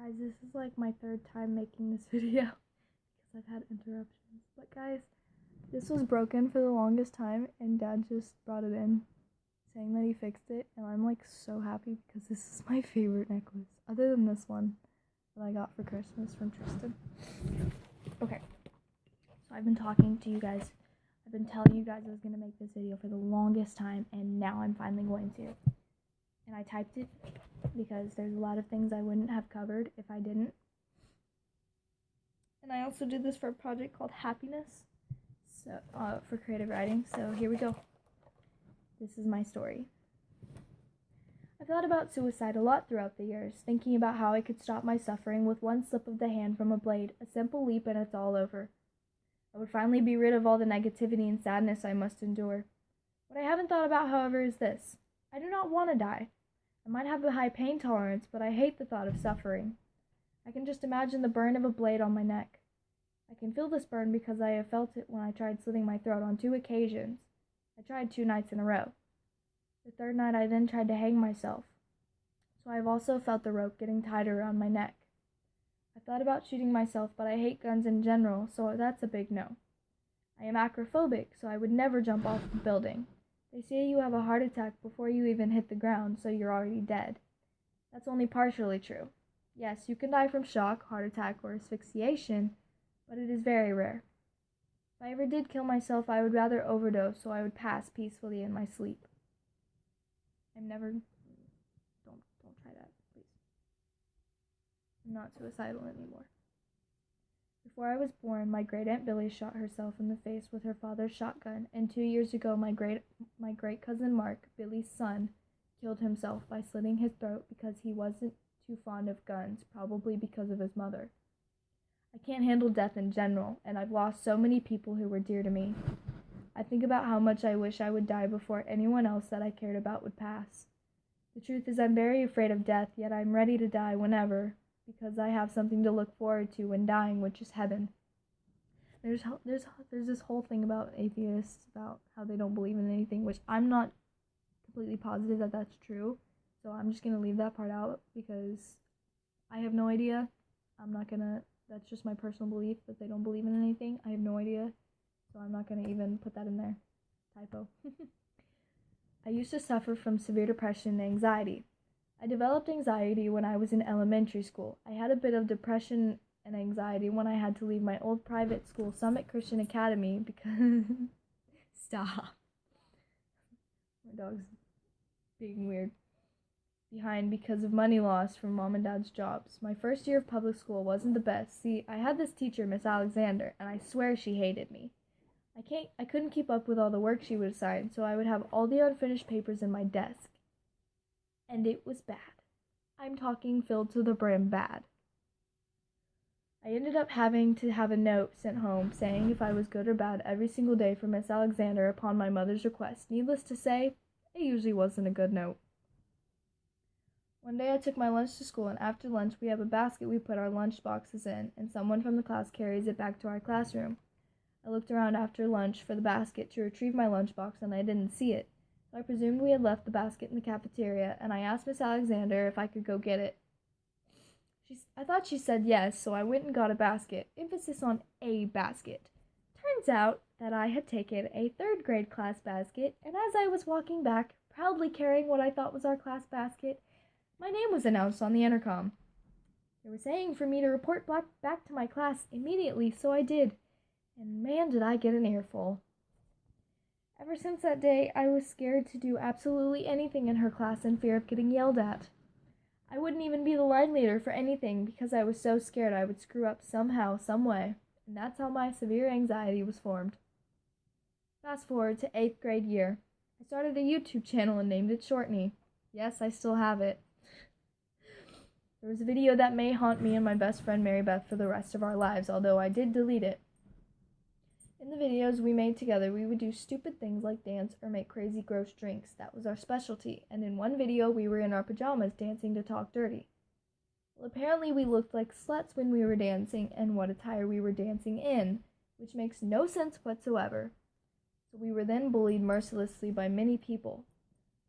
Guys, this is like my third time making this video because I've had interruptions. But guys, this was broken for the longest time and Dad just brought it in saying that he fixed it, and I'm like so happy because this is my favorite necklace other than this one that I got for Christmas from Tristan. Okay, so I've been talking to you guys. I've been telling you guys I was going to make this video for the longest time, and now I'm finally going to. And I typed it because there's a lot of things I wouldn't have covered if I didn't. And I also did this for a project called Happiness, so for creative writing. So here we go. This is my story. I've thought about suicide a lot throughout the years, thinking about how I could stop my suffering with one slip of the hand from a blade, a simple leap and it's all over. I would finally be rid of all the negativity and sadness I must endure. What I haven't thought about, however, is this. I do not want to die. I might have a high pain tolerance, but I hate the thought of suffering. I can just imagine the burn of a blade on my neck. I can feel this burn because I have felt it when I tried slitting my throat on 2 occasions. I tried 2 nights in a row. The third night I then tried to hang myself. So I have also felt the rope getting tighter around my neck. I thought about shooting myself, but I hate guns in general, so that's a big no. I am acrophobic, so I would never jump off a building. They say you have a heart attack before you even hit the ground, so you're already dead. That's only partially true. Yes, you can die from shock, heart attack, or asphyxiation, but it is very rare. If I ever did kill myself, I would rather overdose, so I would pass peacefully in my sleep. Don't try that, please. I'm not suicidal anymore. Before I was born, my great Aunt Billy shot herself in the face with her father's shotgun, and 2 years ago, my great cousin Mark, Billy's son, killed himself by slitting his throat because he wasn't too fond of guns, probably because of his mother. I can't handle death in general, and I've lost so many people who were dear to me. I think about how much I wish I would die before anyone else that I cared about would pass. The truth is I'm very afraid of death, yet I'm ready to die whenever, because I have something to look forward to when dying, which is heaven. There's this whole thing about atheists, about how they don't believe in anything, which I'm not completely positive that that's true, so I'm just going to leave that part out because I have no idea. That's just my personal belief that they don't believe in anything. I have no idea, so I'm not going to even put that in there. Typo. I used to suffer from severe depression and anxiety. I developed anxiety when I was in elementary school. I had a bit of depression and anxiety when I had to leave my old private school, Summit Christian Academy, because... Stop. My dog's being weird. Behind because of money loss from mom and dad's jobs. My first year of public school wasn't the best. See, I had this teacher, Miss Alexander, and I swear she hated me. I couldn't keep up with all the work she would assign, so I would have all the unfinished papers in my desk. And it was bad. I'm talking filled to the brim bad. I ended up having to have a note sent home saying if I was good or bad every single day from Miss Alexander upon my mother's request. Needless to say, it usually wasn't a good note. One day I took my lunch to school, and after lunch we have a basket we put our lunch boxes in, and someone from the class carries it back to our classroom. I looked around after lunch for the basket to retrieve my lunchbox, and I didn't see it. So I presumed we had left the basket in the cafeteria, and I asked Miss Alexander if I could go get it. I thought she said yes, so I went and got a basket, emphasis on a basket. Turns out that I had taken a 3rd grade class basket, and as I was walking back, proudly carrying what I thought was our class basket, my name was announced on the intercom. They were saying for me to report back to my class immediately, so I did, and man did I get an earful. Ever since that day, I was scared to do absolutely anything in her class in fear of getting yelled at. I wouldn't even be the line leader for anything because I was so scared I would screw up somehow, some way, and that's how my severe anxiety was formed. Fast forward to 8th grade year. I started a YouTube channel and named it Shortney. Yes, I still have it. There was a video that may haunt me and my best friend Mary Beth for the rest of our lives, although I did delete it. In the videos we made together, we would do stupid things like dance or make crazy gross drinks. That was our specialty, and in one video we were in our pajamas dancing to Talk Dirty. Well, apparently we looked like sluts when we were dancing, and what attire we were dancing in, which makes no sense whatsoever. So we were then bullied mercilessly by many people.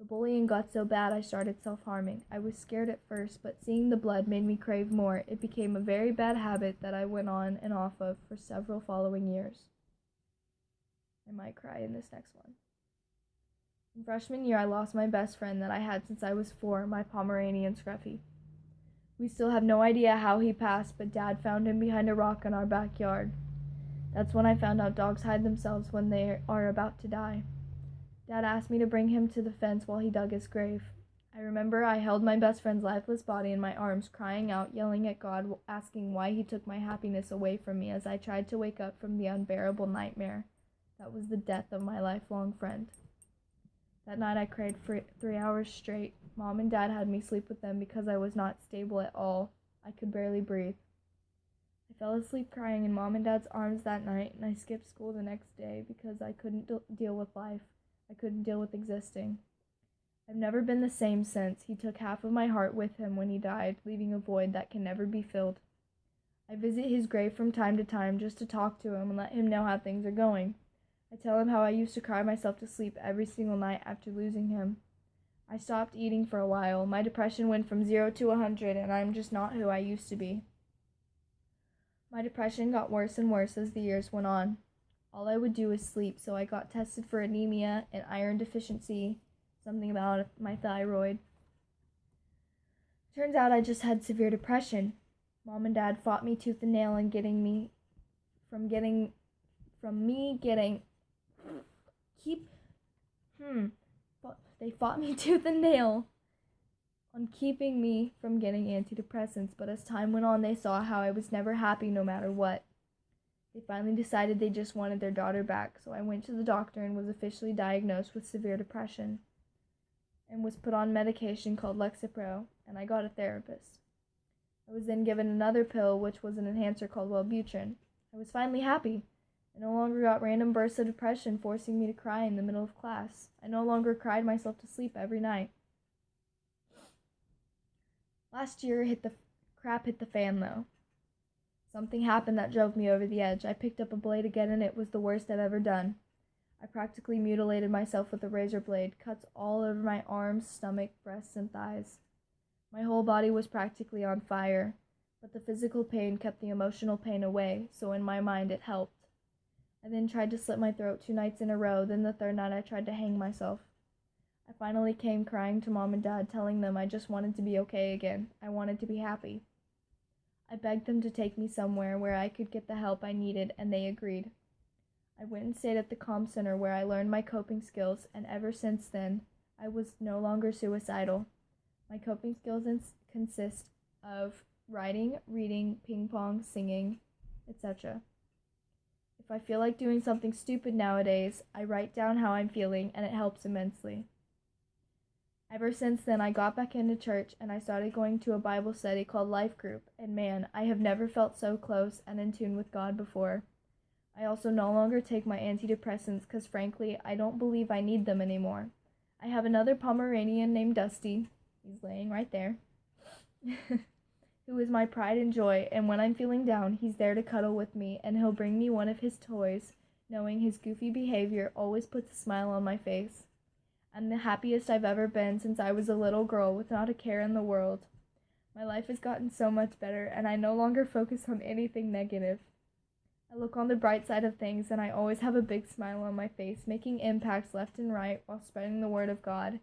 The bullying got so bad I started self-harming. I was scared at first, but seeing the blood made me crave more. It became a very bad habit that I went on and off of for several following years. I might cry in this next one. In freshman year, I lost my best friend that I had since I was 4, my Pomeranian Scruffy. We still have no idea how he passed, but Dad found him behind a rock in our backyard. That's when I found out dogs hide themselves when they are about to die. Dad asked me to bring him to the fence while he dug his grave. I remember I held my best friend's lifeless body in my arms, crying out, yelling at God, asking why he took my happiness away from me as I tried to wake up from the unbearable nightmare that was the death of my lifelong friend. That night I cried for 3 hours straight. Mom and Dad had me sleep with them because I was not stable at all. I could barely breathe. I fell asleep crying in Mom and Dad's arms that night, and I skipped school the next day because I couldn't deal with life. I couldn't deal with existing. I've never been the same since. He took half of my heart with him when he died, leaving a void that can never be filled. I visit his grave from time to time just to talk to him and let him know how things are going. I tell him how I used to cry myself to sleep every single night after losing him. I stopped eating for a while. My depression went from 0 to 100, and I'm just not who I used to be. My depression got worse and worse as the years went on. All I would do was sleep, so I got tested for anemia and iron deficiency, something about my thyroid. Turns out I just had severe depression. Mom and Dad fought me tooth and nail in They fought me tooth and nail on keeping me from getting antidepressants, but as time went on, they saw how I was never happy no matter what. They finally decided they just wanted their daughter back, so I went to the doctor and was officially diagnosed with severe depression and was put on medication called Lexapro, and I got a therapist. I was then given another pill, which was an enhancer called Wellbutrin. I was finally happy. I no longer got random bursts of depression forcing me to cry in the middle of class. I no longer cried myself to sleep every night. Last year, crap hit the fan, though. Something happened that drove me over the edge. I picked up a blade again, and it was the worst I've ever done. I practically mutilated myself with a razor blade, cuts all over my arms, stomach, breasts, and thighs. My whole body was practically on fire, but the physical pain kept the emotional pain away, so in my mind it helped. I then tried to slit my throat 2 nights in a row, then the third night I tried to hang myself. I finally came crying to Mom and Dad, telling them I just wanted to be okay again. I wanted to be happy. I begged them to take me somewhere where I could get the help I needed, and they agreed. I went and stayed at the Calm Center where I learned my coping skills, and ever since then, I was no longer suicidal. My coping skills consist of writing, reading, ping pong, singing, etc. If I feel like doing something stupid nowadays, I write down how I'm feeling, and it helps immensely. Ever since then, I got back into church, and I started going to a Bible study called Life Group, and man, I have never felt so close and in tune with God before. I also no longer take my antidepressants because, frankly, I don't believe I need them anymore. I have another Pomeranian named Dusty, he's laying right there, who is my pride and joy, and when I'm feeling down, he's there to cuddle with me, and he'll bring me one of his toys, knowing his goofy behavior always puts a smile on my face. I'm the happiest I've ever been since I was a little girl with not a care in the world. My life has gotten so much better, and I no longer focus on anything negative. I look on the bright side of things, and I always have a big smile on my face, making impacts left and right while spreading the word of God.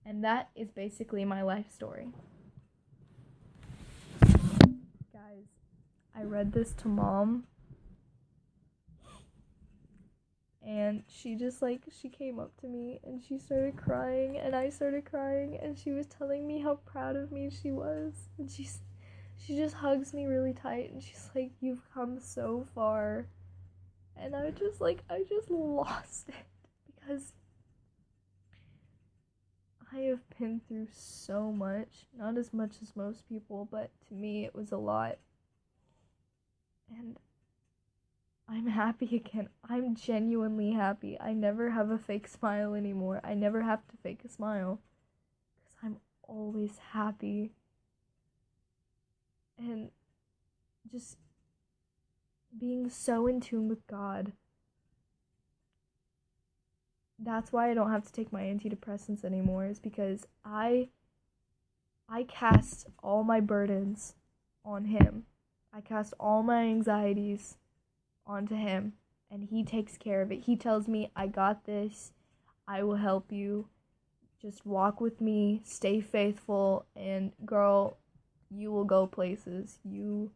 And that is basically my life story. Guys, I read this to Mom, and she came up to me and she started crying, and I started crying, and she was telling me how proud of me she was, and she just hugs me really tight, and she's like, "You've come so far." And I just lost it, because I have been through so much, not as much as most people, but to me it was a lot, and I'm happy again. I'm genuinely happy. I never have a fake smile anymore. I never have to fake a smile, because I'm always happy. And just being so in tune with God that's why I don't have to take my antidepressants anymore, is because I cast all my burdens on him. I cast all my anxieties onto him, and he takes care of it. He tells me, I got this. I will help you. Just walk with me, stay faithful, and girl, you will go places. You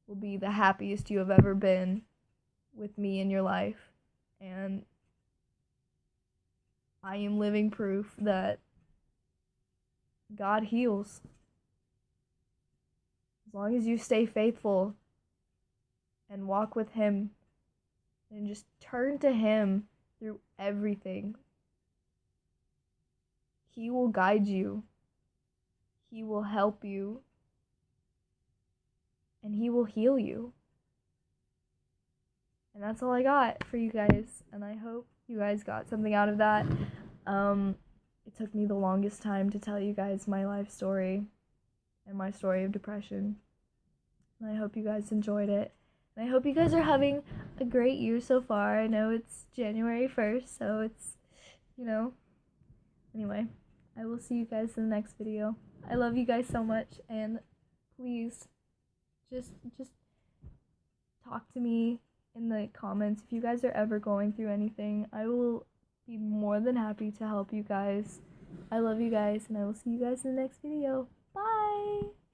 will be the happiest you have ever been with me in your life. And I am living proof that God heals. As long as you stay faithful and walk with him and just turn to him through everything, he will guide you. He will help you. And he will heal you. And that's all I got for you guys. And I hope you guys got something out of that. It took me the longest time to tell you guys my life story and my story of depression. And I hope you guys enjoyed it. And I hope you guys are having a great year so far. I know it's January 1st, so it's, Anyway, I will see you guys in the next video. I love you guys so much, and please, just talk to me in the comments if you guys are ever going through anything. I will be more than happy to help you guys. I love you guys, and I will see you guys in the next video. Bye!